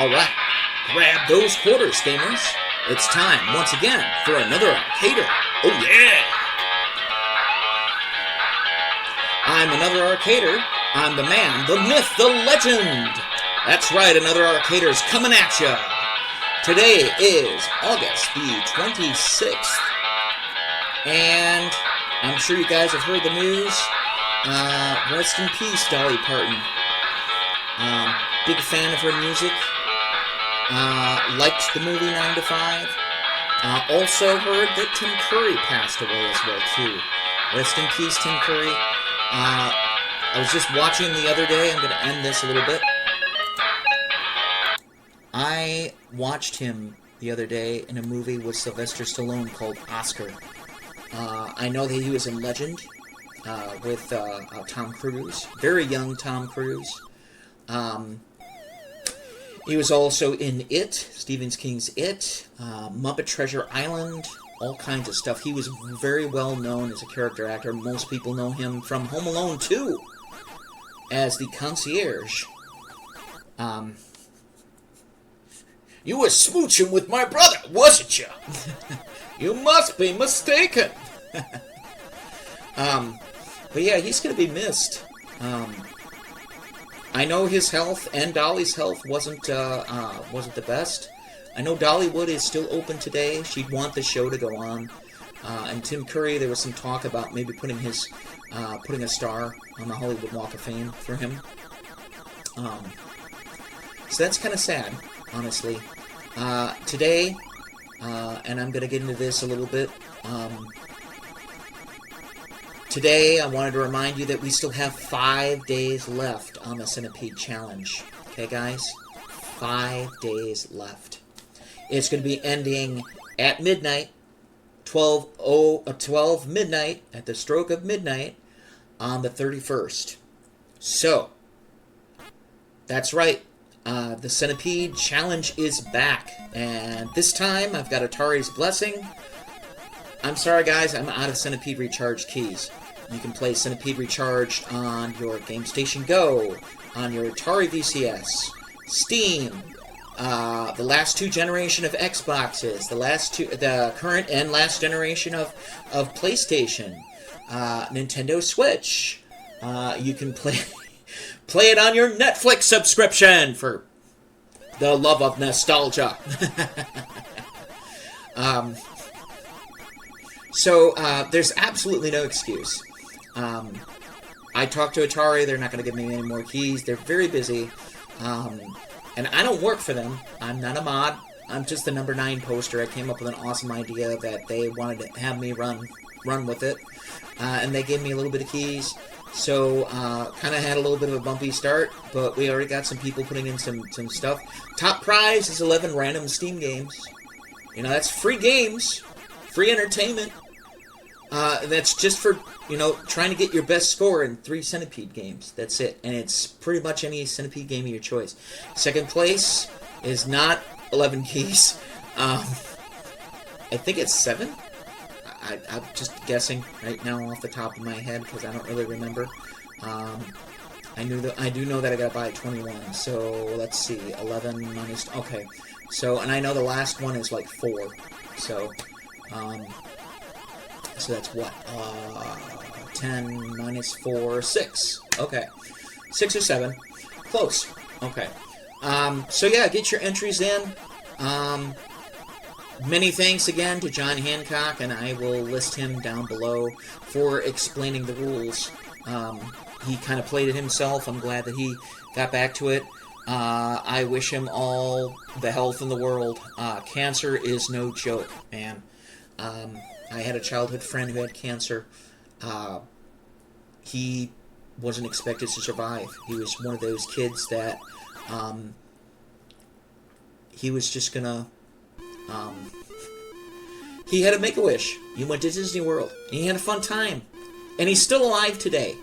Alright, grab those quarters, gamers. It's time, once again, for another arcader. Oh yeah! I'm another arcader. I'm the man, the myth, the legend. That's right, another arcader's coming at ya. Today is August the 26th. And I'm sure you guys have heard the news. Rest in peace, Dolly Parton. Big fan of her music. Liked the movie 9 to 5. Also heard that Tim Curry passed away as well, too. Rest in peace, Tim Curry. I was just watching the other day. I'm going to end this a little bit. I watched him the other day in a movie with Sylvester Stallone called Oscar. I know that he was in Legend with Tom Cruise. Very young Tom Cruise. He was also in It, Stephen King's It, Muppet Treasure Island, all kinds of stuff. He was very well known as a character actor. Most people know him from Home Alone 2 as the concierge. You were smooching with my brother, wasn't you? You must be mistaken. But yeah, he's going to be missed. I know his health and Dolly's health wasn't the best. I know Dollywood is still open today. She'd want the show to go on. And Tim Curry, there was some talk about maybe putting a star on the Hollywood Walk of Fame for him. So that's kind of sad, honestly. Today, and I'm going to get into this a little bit. Today, I wanted to remind you that we still have 5 days left on the Centipede Challenge. Okay, guys? 5 days left. It's going to be ending at midnight, 12 midnight, at the stroke of midnight, on the 31st. So, that's right. The Centipede Challenge is back. And this time, I've got Atari's blessing. I'm sorry, guys. I'm out of Centipede Recharged keys. You can play Centipede Recharged on your GameStation Go, on your Atari VCS, Steam, the last two generation of Xboxes, the current and last generation of PlayStation, Nintendo Switch. You can play it on your Netflix subscription for the love of nostalgia. So there's absolutely no excuse. I talked to Atari. They're not going to give me any more keys. They're very busy. And I don't work for them. I'm not a mod. I'm just the number 9 poster. I came up with an awesome idea that they wanted to have me run with it. And they gave me a little bit of keys. So, kind of had a little bit of a bumpy start. But we already got some people putting in some stuff. Top prize is 11 random Steam games. You know, that's free games. Free entertainment. That's just for, trying to get your best score in 3 Centipede games. That's it. And it's pretty much any Centipede game of your choice. Second place is not 11 keys. I think it's 7. I'm just guessing right now off the top of my head because I don't really remember. I do know that I got to buy 21. So let's see, 11 minus. Okay, so and I know the last one is like 4. So that's what? 10 minus 4, 6. Okay. 6 or 7. Close. Okay. So yeah, get your entries in. Many thanks again to John Hancock, and I will list him down below for explaining the rules. He kind of played it himself. I'm glad that he got back to it. I wish him all the health in the world. Cancer is no joke, man. I had a childhood friend who had cancer. He wasn't expected to survive. He was one of those kids that he was just gonna... he had a Make-A-Wish. He went to Disney World. He had a fun time. And he's still alive today.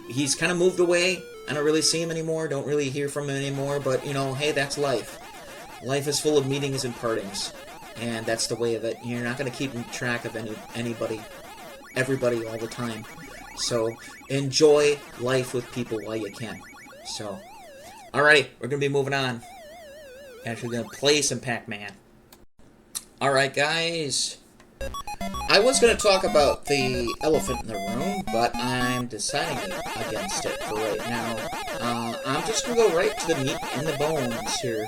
He's kind of moved away. I don't really see him anymore. Don't really hear from him anymore. But, hey, that's life. Life is full of meetings and partings. And that's the way of it. You're not going to keep track of anybody, everybody all the time. So enjoy life with people while you can. So, alrighty, we're going to be moving on. Actually gonna play some Pac-Man. Alright, guys. I was gonna talk about the elephant in the room, but I'm deciding against it for right now. I'm just gonna go right to the meat and the bones here.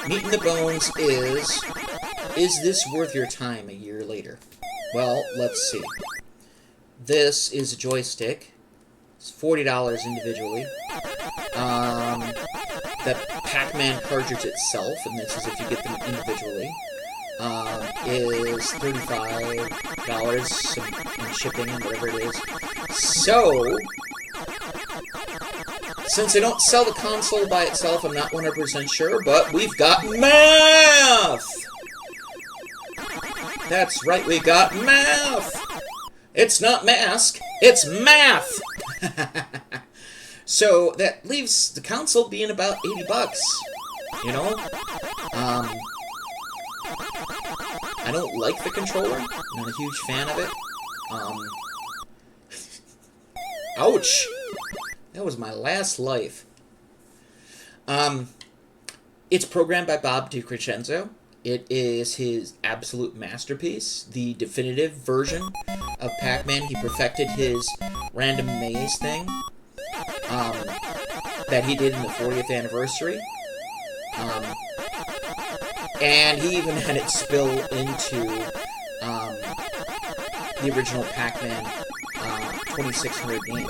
Meat and the bones is this worth your time a year later? Well, let's see. This is a joystick. It's $40 individually. The Pac-Man cartridge itself, and this is if you get them individually, is $35 in shipping and whatever it is. So, since they don't sell the console by itself, I'm not 100% sure, but we've got math! That's right, we got math! It's not mask, it's math! So, that leaves the console being about $80, you know? I don't like the controller, I'm not a huge fan of it. Ouch! That was my last life. It's programmed by Bob DiCrescenzo. It is his absolute masterpiece, the definitive version of Pac-Man. He perfected his random maze thing that he did in the 40th anniversary. And he even had it spill into the original Pac-Man 2600 game.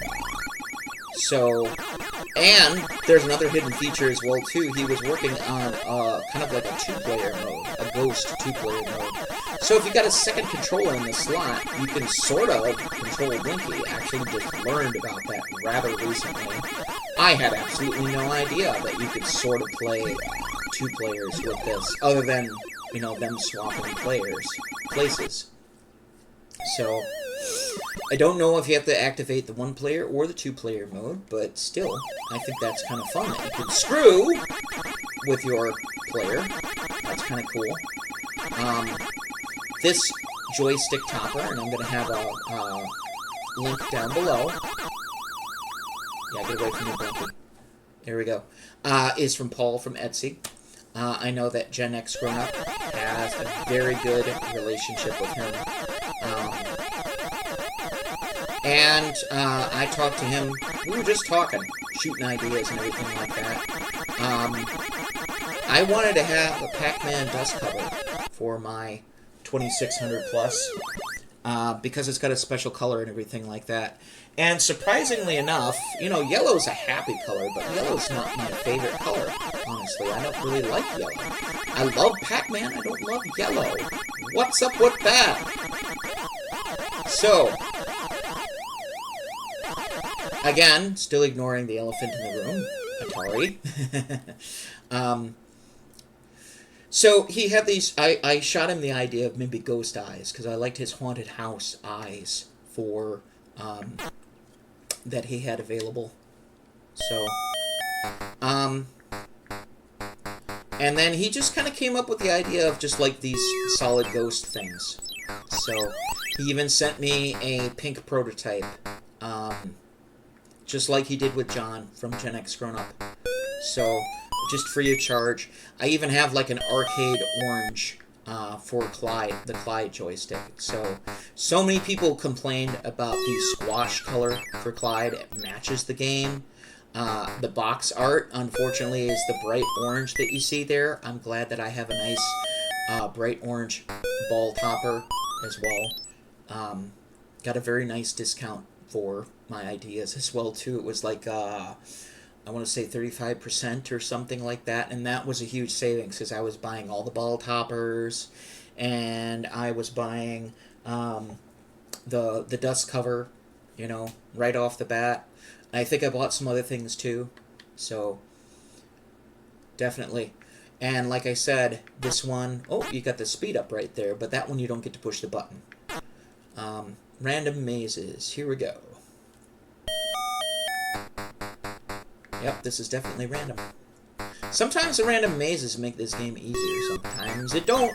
So, and there's another hidden feature as well, too. He was working on kind of like a two-player mode, a ghost two-player mode. So if you got a second controller in the slot, you can sort of control Blinky. Actually just learned about that rather recently. I had absolutely no idea that you could sort of play two players with this, other than, you know, them swapping places. So, I don't know if you have to activate the one-player or the two-player mode, but still, I think that's kind of fun that you can screw with your player. That's kind of cool. This joystick topper, and I'm going to have a link down below. Yeah, get away from me, Blinky. There we go. Is from Paul from Etsy. I know that Gen X Grown Up has a very good relationship with him. And I talked to him. We were just talking, shooting ideas and everything like that. I wanted to have a Pac-Man dust cover for my 2600 plus because it's got a special color and everything like that. And surprisingly enough, you know, yellow's a happy color, but yellow's not my favorite color, honestly. I don't really like yellow. I love Pac-Man, I don't love yellow. What's up with that? So, again, still ignoring the elephant in the room, Atari. So he had these, I shot him the idea of maybe ghost eyes, because I liked his haunted house eyes for, that he had available. So, and then he just kind of came up with the idea of just like these solid ghost things. So, he even sent me a pink prototype, just like he did with John from Gen X Grown Up. So, just free of charge. I even have like an arcade orange for Clyde, the Clyde joystick. So many people complained about the squash color for Clyde. It matches the game. The box art, unfortunately, is the bright orange that you see there. I'm glad that I have a nice bright orange ball topper as well. Got a very nice discount for my ideas as well, too. It was like, I want to say 35% or something like that, and that was a huge savings because I was buying all the ball toppers, and I was buying the dust cover, you know, right off the bat. I think I bought some other things too, so definitely. And like I said, this one, oh, you got the speed up right there, but that one you don't get to push the button. Random mazes, here we go. Yep, this is definitely random. Sometimes the random mazes make this game easier, sometimes it don't.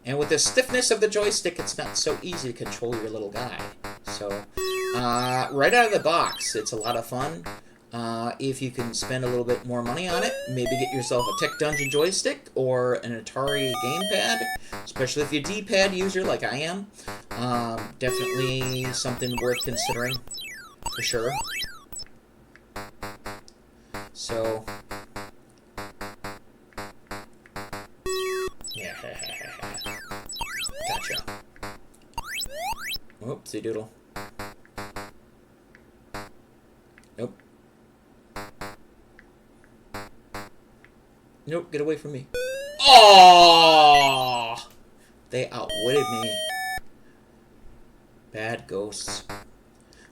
And with the stiffness of the joystick, it's not so easy to control your little guy. So, right out of the box, it's a lot of fun. If you can spend a little bit more money on it, maybe get yourself a Tech Dungeon joystick or an Atari gamepad, especially if you're a D-pad user like I am. Definitely something worth considering, for sure. So, yeah, gotcha. Oopsie doodle. Nope. Nope, get away from me. Oh! They outwitted me. Bad ghosts.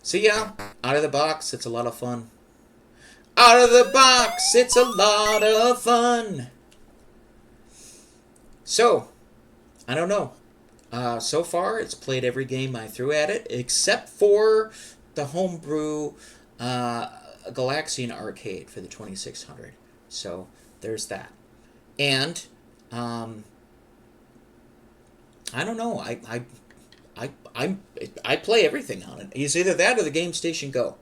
So yeah, out of the box, it's a lot of fun. Out of the box, it's a lot of fun. So, I don't know. So far, it's played every game I threw at it, except for the homebrew Galaxian arcade for the 2600. So, there's that. And, I don't know. I play everything on it. It's either that or the Game Station Go.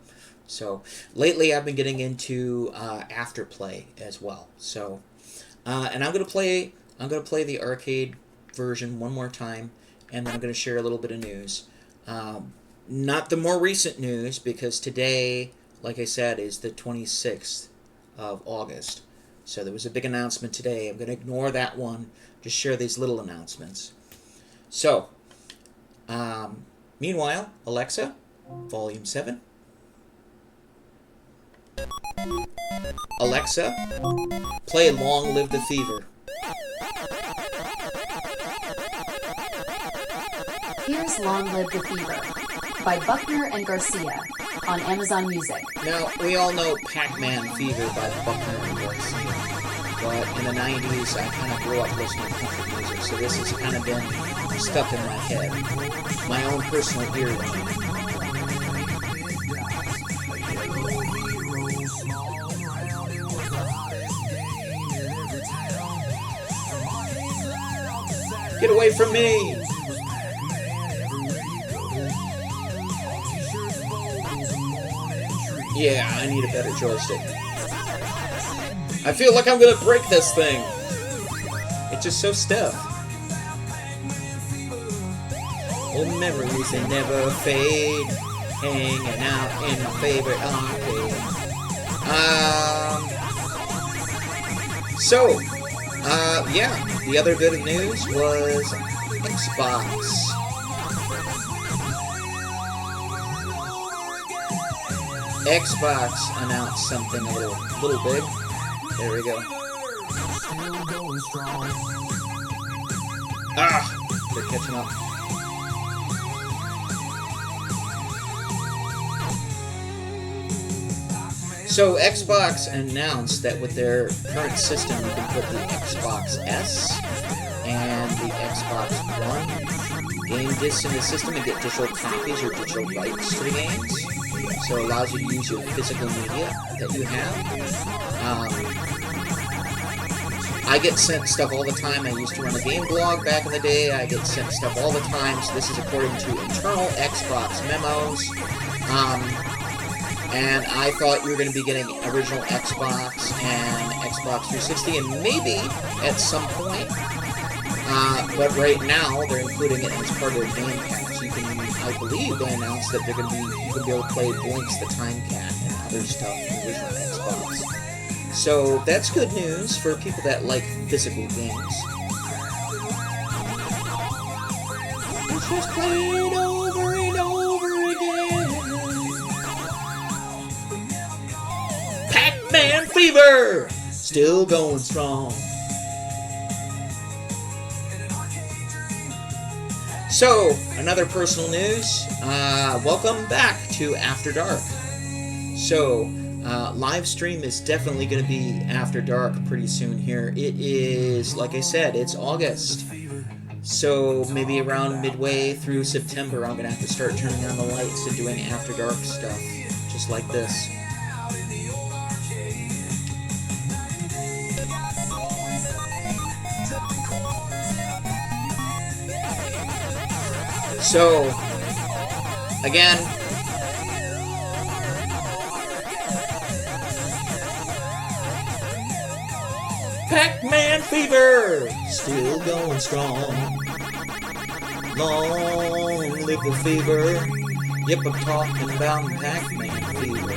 So, lately I've been getting into Afterplay as well. So, and I'm gonna play the arcade version one more time, and then I'm gonna share a little bit of news. Not the more recent news, because today, like I said, is the 26th of August. So there was a big announcement today. I'm gonna ignore that one. Just share these little announcements. So, meanwhile, Alexa, Volume 7. Alexa, play Long Live the Fever. Here's Long Live the Fever by Buckner and Garcia on Amazon Music. Now, we all know Pac-Man Fever by Buckner and Garcia, but in the 90s I kind of grew up listening to country music, so this has kind of been stuck in my head. My own personal earworm. Get away from me! Yeah, I need a better joystick. I feel like I'm gonna break this thing. It's just so stiff. Old memories, they never fade. Hanging out in my favorite arcade. Yeah, the other bit of news was Xbox. Xbox announced something a little big. There we go. They're catching up. So Xbox announced that with their current system, you can put the Xbox S and the Xbox One game discs in the system and get digital copies or digital rights to the games. So it allows you to use your physical media that you have. I get sent stuff all the time. I used to run a game blog back in the day. I get sent stuff all the time. So this is according to internal Xbox memos. And I thought you were going to be getting original Xbox and Xbox 360, and maybe at some point. But right now, they're including it as part of their game packs. You can, I believe, they announced that you can be able to play Blinks the Time Cat and other stuff in the original Xbox. So that's good news for people that like physical games. Let's just play it over and over again. Pac-Man Fever! Still going strong. So, another personal news. Welcome back to After Dark. So, live stream is definitely going to be After Dark pretty soon here. It is, like I said, it's August. So, maybe around midway through September, I'm going to have to start turning on the lights and doing After Dark stuff. Just like this. So, Again, Pac-Man fever, still going strong. Long live the fever. Yep, I'm talking about Pac-Man fever.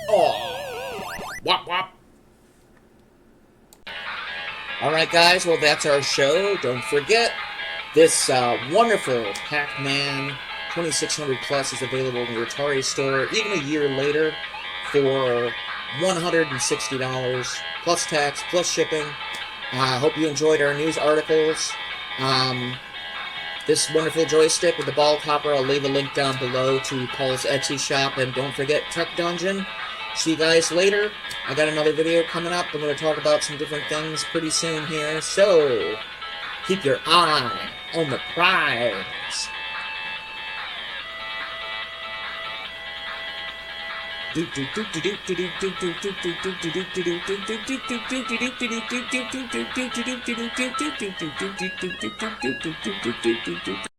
Oh, wop wop. Alright guys, well that's our show. Don't forget, this wonderful Pac-Man 2600 Plus is available in the Atari store even a year later for $160 plus tax plus shipping. I hope you enjoyed our news articles. This wonderful joystick with the ball topper, I'll leave a link down below to Paul's Etsy shop. And don't forget Tech Dungeon. See you guys later. I got another video coming up. I'm going to talk about some different things pretty soon here. So, keep your eye on the prize.